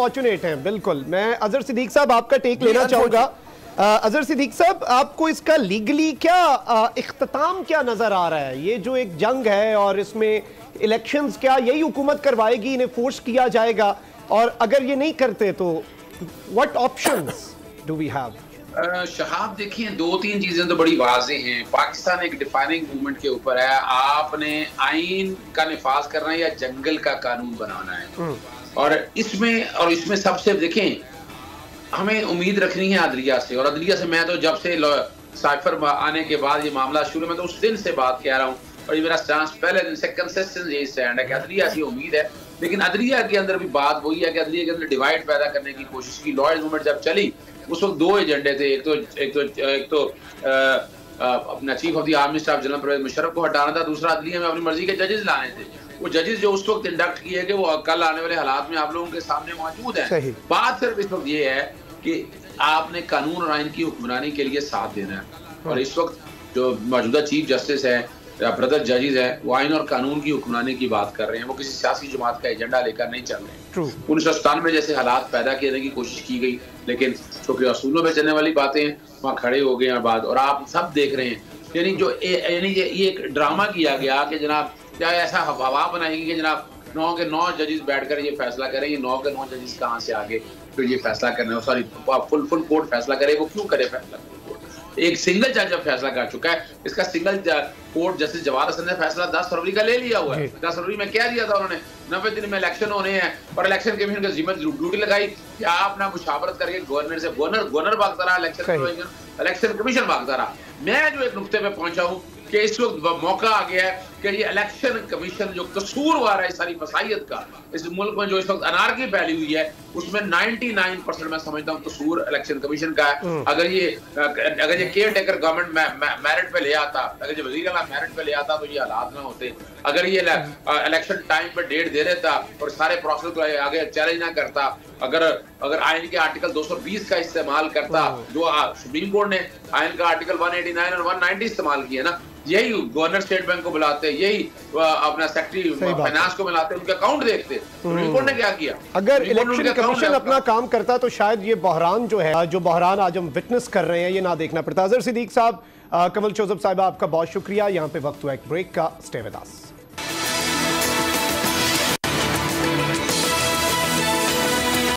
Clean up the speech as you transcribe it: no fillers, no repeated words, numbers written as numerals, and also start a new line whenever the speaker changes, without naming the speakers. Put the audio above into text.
Fortunate हैं। बिल्कुल, मैं अजहर सिद्दीक साहब आपका टेक लेना चाहूंगा। अजहर सिद्दीक साहब, आपको इसका लीगली क्या इख्तिताम क्या नजर आ रहा है? ये जो एक जंग है और इसमें इलेक्शंस, क्या यही हुकूमत करवाएगी, इन्हें फोर्स किया जाएगा? और अगर ये नहीं करते तो what options do we have?
Shahab, देखिए, दो तीन चीजें तो बड़ी वाज़ेह हैं। पाकिस्तान एक डिफाइनिंग मूवमेंट के ऊपर है। आपने आइन का निफाज करना है या जंगल का कानून बनाना है। और इसमें सबसे देखें, हमें उम्मीद रखनी है अदलिया से। और अदलिया से मैं तो जब से साइफर आने के बाद ये मामला शुरू, मैं तो उस दिन से बात कह रहा हूँ और ये मेरा स्टांस पहले दिन से कंसिस्टेंट यही स्टैंड है कि अदलिया की उम्मीद है। लेकिन अदलिया के अंदर भी बात वही है कि अदलिया के अंदर डिवाइड पैदा करने की कोशिश की। लॉयर्स मूवमेंट जब चली उस वक्त दो एजेंडे थे। एक तो अपना chief of the army staff general Pervez Musharraf को हटाना था, दूसरा अदलिया में अपनी मर्जी के जजेस लाने थे। वो जजेस जो उस वक्त इंडक्ट किए कि वो कल आने वाले हालात में आप लोगों के सामने मौजूद हैं। बात सिर्फ इस वक्त ये है कि आपने कानून और आइन की हुक्मरानी के लिए साथ देना है। और इस वक्त जो मौजूदा चीफ जस्टिस है, ब्रदर जजेस है, वो आइन और कानून की हुक्मरानी की बात कर रहे हैं। वो किसी सियासी जमात का एजेंडा लेकर नहीं चल रहे हैं। 1997 में जैसे हालात पैदा करने की कोशिश की गई, लेकिन चूंकि असूलों में चलने वाली बातें वहाँ खड़े हो गए हैं बाद। और आप सब देख रहे हैं, यानी ये एक ड्रामा किया गया कि जनाब क्या ऐसा हवा बनाएगी कि जनाब 9 के 9 जजेस बैठकर ये फैसला करेंगे। 9 के 9 जजेस कहाँ से आगे फिर ये फैसला करना है? सॉरी, फुल कोर्ट फैसला करे। वो क्यों करे फैसला? एक सिंगल जज जब फैसला कर चुका है, इसका single court justice Jawad Hassan ने फैसला 10 फरवरी का ले लिया हुआ है। 10 फरवरी में क्या दिया था उन्होंने? 90 दिन में इलेक्शन होने हैं और इलेक्शन कमीशन का जिम्मे ड्यूटी लगाई कि आप ना मुशावरत करके गवर्नर से, गवर्नर भागता रहा, इलेक्शन कमीशन भागता रहा। मैं जो एक नुक्ते पे पहुंचा हूँ कि इस वक्त मौका आ गया है कि ये इलेक्शन कमीशन जो कसूरवार है इस सारी फसाइयत का, इस मुल्क में जो इस वक्त अनारकी फैली हुई है, उसमें 99% मैं समझता हूँ कसूर इलेक्शन कमीशन का है। अगर ये केयर टेकर गवर्नमेंट मेरिट पे ले आता, अगर ये वजीर आला मेरिट पे ले आता तो ये हालात ना होते। अगर ये इलेक्शन टाइम पे डेट दे देता और सारे प्रोसेस को आगे चैलेंज ना करता, अगर आइन के आर्टिकल 220 का इस्तेमाल करता, जो सुप्रीम कोर्ट ने आइन का आर्टिकल 189 और 190 इस्तेमाल किया ना, यही गवर्नर स्टेट बैंक को बुलाते, यही अपना सेक्रेटरी फाइनेंस को बुलाते, उनके अकाउंट देखते। सुप्रीम कोर्ट ने क्या किया?
अगर इलेक्शन कमीशन अपना काम करता तो शायद ये बहरान जो है, जो बहरान आज हम विटनेस कर रहे हैं, ये ना देखना पड़ता। अजहर सिद्दीक साहब, कमल चौधरी साहब, आपका बहुत शुक्रिया। यहाँ पे वक्त हुआ एक ब्रेक का। Stay with us.